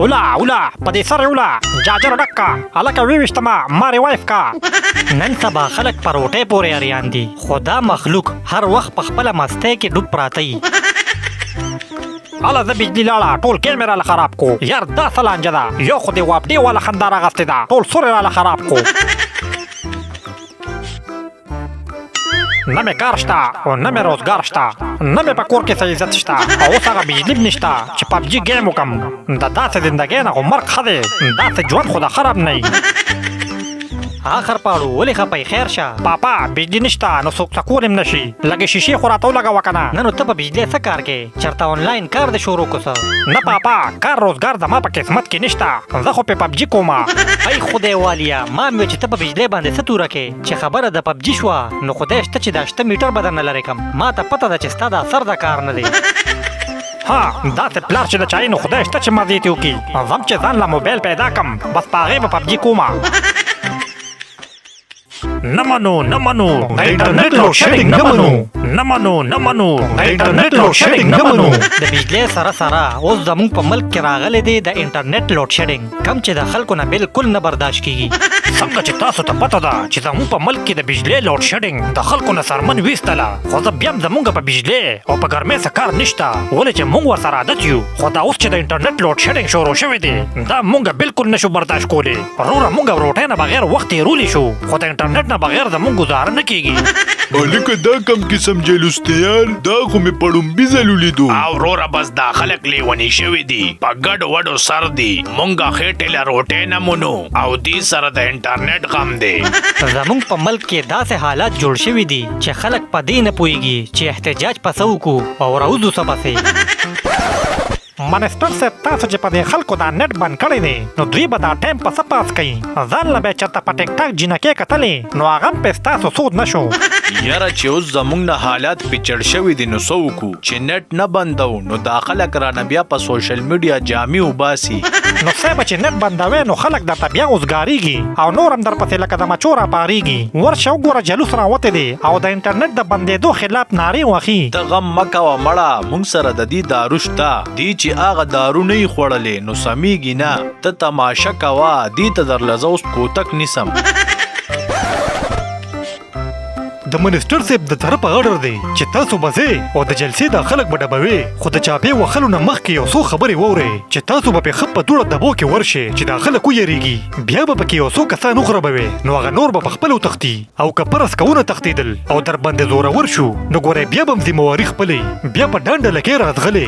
اولا په دې سره اولا جاجر ډکا الکه ویشتما ماري وایف کا نن سبا خلک پروټه پورې اریان دي خدا مخلوق هر وخت په خپل مسته کې ډوب پراته ای الا د بجلی لاړه ټول کیمرا له خراب کو یار دا سلانجه ده یو خو دې واپډي ولا خنداره غسته ده ټول سوري له خراب کو نه مې کار شته او نه مې روزګار شته نه مې په کور کې څه عزت شته او اوس هغه بجلي هم نشته چې پبجي ګیم وکړم د داسې زندګۍ نه خو مرګ ښه دی داسې ژوند خو د خراب نه وي آخر پاړو ولې خپای خیر شه پاپا بجلی نشته نو څوک سکون هم نشي لږه شیشې خو راته ولګوه که نه نو ته په بجلی څه کار کې چېرته آنلاین کار د شروع کو څه نه پاپا کار روزګار زما په قسمت کې نشته زه خو په پبجي کومه ای خدای والیا ما مې چې ته په بجلی باندې څه توره کې چې خبره د پبجي شوه نو خدای شته چې دا شته میټر به درنه لرې کړم ما ته پته ده چې ستا دا سر د کار نه دی ها داسې پلار چې د چای نو خدای شته چې مزې تې وکړي زم چې ځان له موبایل پیدا کړم بس په هغې به پبجي کومه نه منو د انټرنیټ لوډ شیډینګ نه منو د انټرنیټ لوډ شیډینګ نه منو د بجلی سره اوس زموږ په ملک کې راغلی دی د انټرنیټ لوډ شیډینګ کم چې د خلکو نه بالکل نه برداشت کیږي څنګه چې تاسو ته پته ده چې زموږ په ملک کې د بجلی لوډ شیډینګ د خلکو نه سرمن ویستله خو زه بیا هم زموږ په بجلی او په ګرمۍ څه کار نشته ولې چې موږ ورسره عادت یو خو دا اوس چې د انټرنیټ لوډ شیډینګ شروع شوی دی دا موږ بالکل نشو برداشت کولی وروره موږ روټۍ نه بغیر وخت تېرولی شو خو د انټرنیټ نه بغیر زموږ گزاره نه کیږي هلکه دا کم قسم جلوسته یار دا خو مې پړومبي ځل ولیدو او وروره بس دا خلک لیوني شوي دي په ګډو وډو سر دي مونږه خېټې له روټۍ نه مونو او دې سره د انټرنیټ غم دی زموږ په ملک کې داسې حالات جوړ شوي دي چې خلک په دې نه پوهېږي چې احتجاج په څه وکړو او راوځو څه پسې منسټر صاحب تاسو چې په دې خلکو دا نت بند کړی دی نو دوی به دا ټایم په څه پاس کوي ځان له به چېرته په ټیک ټاک جینکې کتلې نو هغه هم پې ستاسو سود نه شو یاره چې اوس زموږ نه حالات پیچړ شوي دي نو څه وکړو چې نت نه بندو نو دا خلک رانه بیا په سوشل میډیا جامې وباسي نو صاحبه چې نت بندوي نو خلک درته بیا اوسګارېږي او نور هم درپسې لکه د مچو راپارېږي ورشه وګوره جلوس راوتی دی او د انټرنیټ د بندېدو خلاف نارې وهي ته غم مه کوه مړه موږ سره د دې دارو شته دې چې هغه دارو نه یې خوړلې نو سمیږي نه ته تماشه کوه دې ته درله زه اوس کوتک نیسم د منسټر صاحب د طرفه اډر دی چې تاسو به ځئ او د جلسې دا خلک به ډبوي خو د چاپې وهلو نه مخکې یو څو خبرې واورئ چې تاسو به پې ښه په دوړه دبو کې ورشئ چې دا خلک ویریږي بیا به پکې یو څو کسان وخربوي نو هغه نور به په خپلو تښتي او که پرس کونه تښتېدل او در باندې زورور شو نو ګورئ بیا به هم ذمواري خپلې بیا په ډانډه لکې راتغلې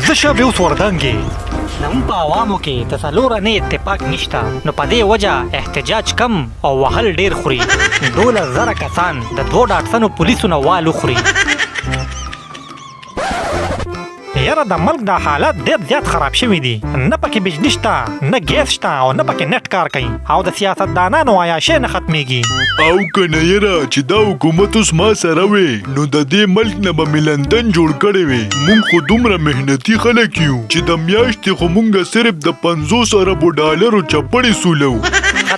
زه شابې اوس وردانګې زموږ په عوامو کې د څلوره نه اتفاق نشته نو په دې وجه احتجاج کم او وهل ډیر خوري 12,000 کسان د 2 پولیسو نه وال وخوري یاره د ملک دا حالات ډېر زیات خراب شوي دي نه پکې بجلی شته نه ګیس شته او نه پکې نت کار کوي او د سیاستدانانو عیاشۍ نه ختمیږي او که نه یاره چې دا حکومت اوس ما سره وې نو د دې ملک نه به مې لندن جوړ کړی وې مونږ خو دومره محنتي خلک یو چې د میاشتې خو مونږ صرف د 50 اربو ډالرو چپړې سولو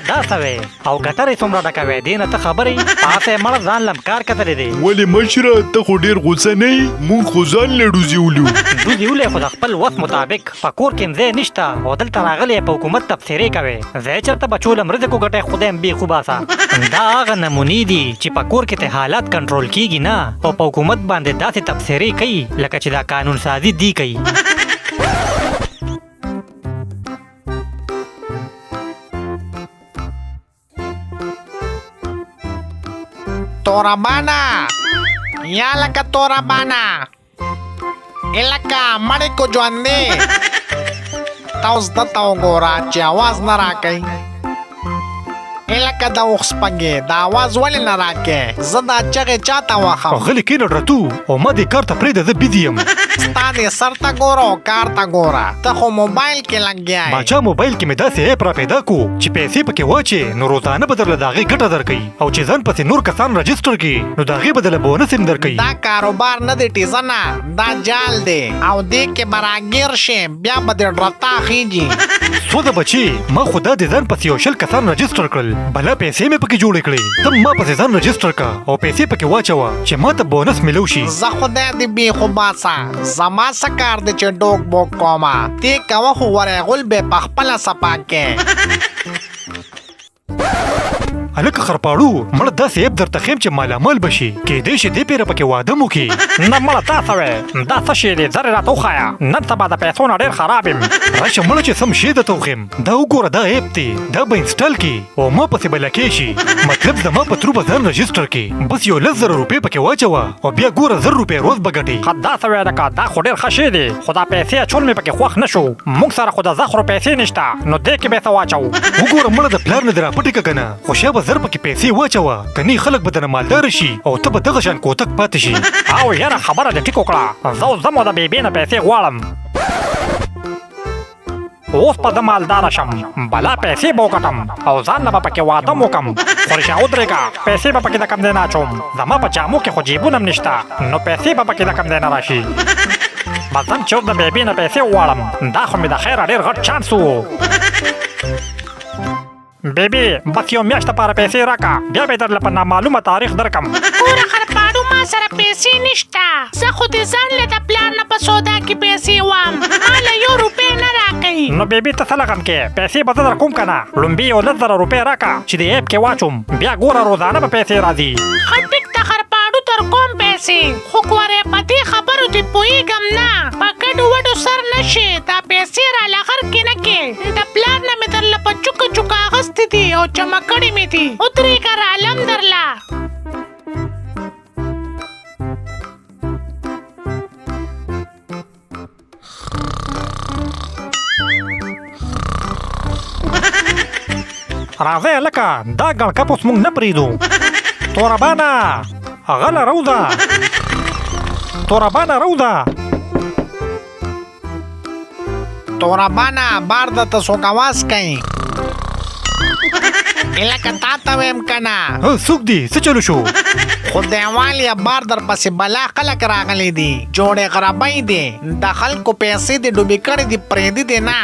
دا سوې او ګټرې څومره ډکوې دې نه ته خبرې پاسې مړه ځان لم کار کتلی دی ولې مشره ته خو ډېر غوسه نه یې مونږ خو ځان له ډوزي ولو دوی ولی خو د خپل وخت مطابق په کور کې ځای نشته او دلته راغلی په حکومت تبصرې کوي ځای چېرته به چولم رزق وګټئ خدای هم بې خوباسه دا هغه نمونې دي چې په کور کې ته حالات کنټرول کیږي نه او په حکومت باندې داسې تبصرې کوي لکه چې دا قانون سازي دی کوي تورابانا یا لکه تورابانا الکه مړې کو ژوندې تاسو دلته وګوره چې اواز نه راکوي الکه د اوښ سپږې د اواز ولې نه راکوې زه دا چغې چاته وخم غلی کښېنه ډرتو او ما دې کار ته پرېږده زه بید یم ستا دې سر ته ګوره او کار ته ګوره ته خو موبایل کې لګیا یې باچا موبایل کې مې داسې ایپ را پیدا کو چې پیسې پکې واچې نو روزانه به درله د هغې ګټه درکوي او چې ځان پسې نور کسان رجسټر کړي نو د هغې به درله بونس هم درکوي دا کاروبار نه دی ټیزنه دا جال دی او دې کې به راګیر شي بیا به دې ډرتا خیږي سوده بچې ما خو دا د ځان پسې یو 100 کسان رجسټر کړل بلا پیسې مې پکې جوړې کړې ته ما پسې ځان رجسټر کا او پیسې پکې واچوه چې ما ته بونس ملو شي زه خدای دې بې خوباسه زما سکار دی چې ډوک بوک کوما تی کوه خو وره غل به پخپله صفا کې هلکه خرپاړو مړه داسې عیب درته ښیم چې مالامال به شي کیدای شي دې پیره پکې واده مو کړي نه مړه تاسو وې دا څه شی دی زر راته وښایه نن سبا د پیسو نه ډېر خراب یم راشه مړه چې سم شی درته وښیم دا وګوره دا عیب دی دا به انسټال کړي او ما پسې به لکې شي مطلب زما په ترو به ځان رجسټر کړي بس یو 10,000 روپۍ پکې واچوه او بیا ګوره 1000 روپۍ روز به ګټې ښه داسې وې لکه دا خو ډېر ښه شی دی خو دا پیسې اچول مې پکې خوښ نه شو موږ سره خو د زخرو پیسې نشته نو دې کې به څه واچوو وګوره مړه د پلار نه دې راپټې که که نه خو شا به 1000 پکې پیسې واچوه کني خلک به درنه مالداره شي او ته به دغه شان کوتک پاتې شي او یاره خبره دې ټیک وکړه زه اوس ځم او د بیبي نه پیسې غواړم اوس به زه مالداره شم بلا پیسې به وګټم او ځان نه به پکې واده م وکړم خو رښتیا ودرېږه پیسې به پکې د کم ځای نه اچوم زما په جامو کې خو جیبونه هم نشته نو پیسې به پکې د کم ځای نه راشي به ځم چې اوس د بیبي نه پیسې وغواړم دا خو مې د خیره ډېر غټ چانس و بیبي بس یو میاشت لپاره پیسې راکړه بیا به یې درله په نامعلومه تاریخ درکړم ګوره خرپاړو ما سره پیسې نشته زه خو دې ځان له د پلار نه په سودا کې پیسې وام ما له 1 روپۍ نه راکوي نو بیبي ته څه لګم کې پیسې به زه درکوم که نه لومبي یو 10,000 روپۍ راکړه چې د ایپ کې واچوم بیا ګوره روزانه به پیسې راځي ښه ټیک ته خرپاړو در کوم پیسې خو ګورې په دې خبرو دې پوهېږم نه په ګډو وډو سر نه شي دا پیسې راله غر کې نه کې د پلار نه مې درله په چوکه چوکه اخیستې دي او جمع کړې مې دي ودرېږه رالم درله راځئ هلکه دا ګڼکپ اوس موږ نه پرېږدو توربانه غله روضه توربانه روضه توربانه بار درته څوک اواز کوي لکه تا ته ویم که نه څوک دی څه چلو شو خو دیوال یا بار در پسې بلا خلک راغلی دي جوړې غربۍ دي د خلکو پیسې دې ډوبې کړې دي پرېږدي دي نه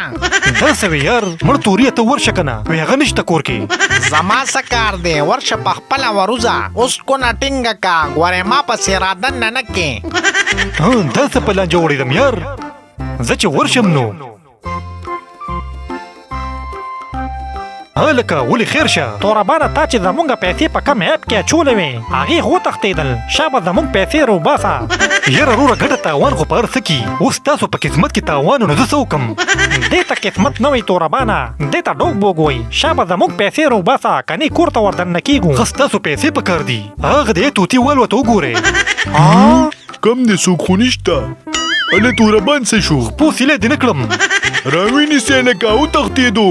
دا څه وی یار مړ توریه ته ورشه که نه وی هغه نشته کور کې زما څه کار دی ورشه پخپله وروځه اوس کونه ټینګه کا ګورې ما پسې رادن نه کې دا څه په لانجه وړېدم یار زه چې ورشم نو هلکه ولې خیر شه توربانه تا چې زمونږ پیسې په کم ایپ کې اچولې وې هغې خو وتښتېدل شا به زمونږ پیسې روباسه یاره وروره ګټه تاوان خو په هر څه کې اوس تاسو په قسمت کې تاوان نو زه څه وکړم دې ته قسمت نه وایي توربانه دې ته ډوک بوک وایي شا به زمونږ پیسې روباسه کنې کور ته وردننه کېږو خس تاسو پیسې په کار دي هغه دی توتي والوته وګورئ کم دې څوک خو نشته هله توربان څه شو پوس یې دې نه کړم راوینیسئ لکه وتښتېدو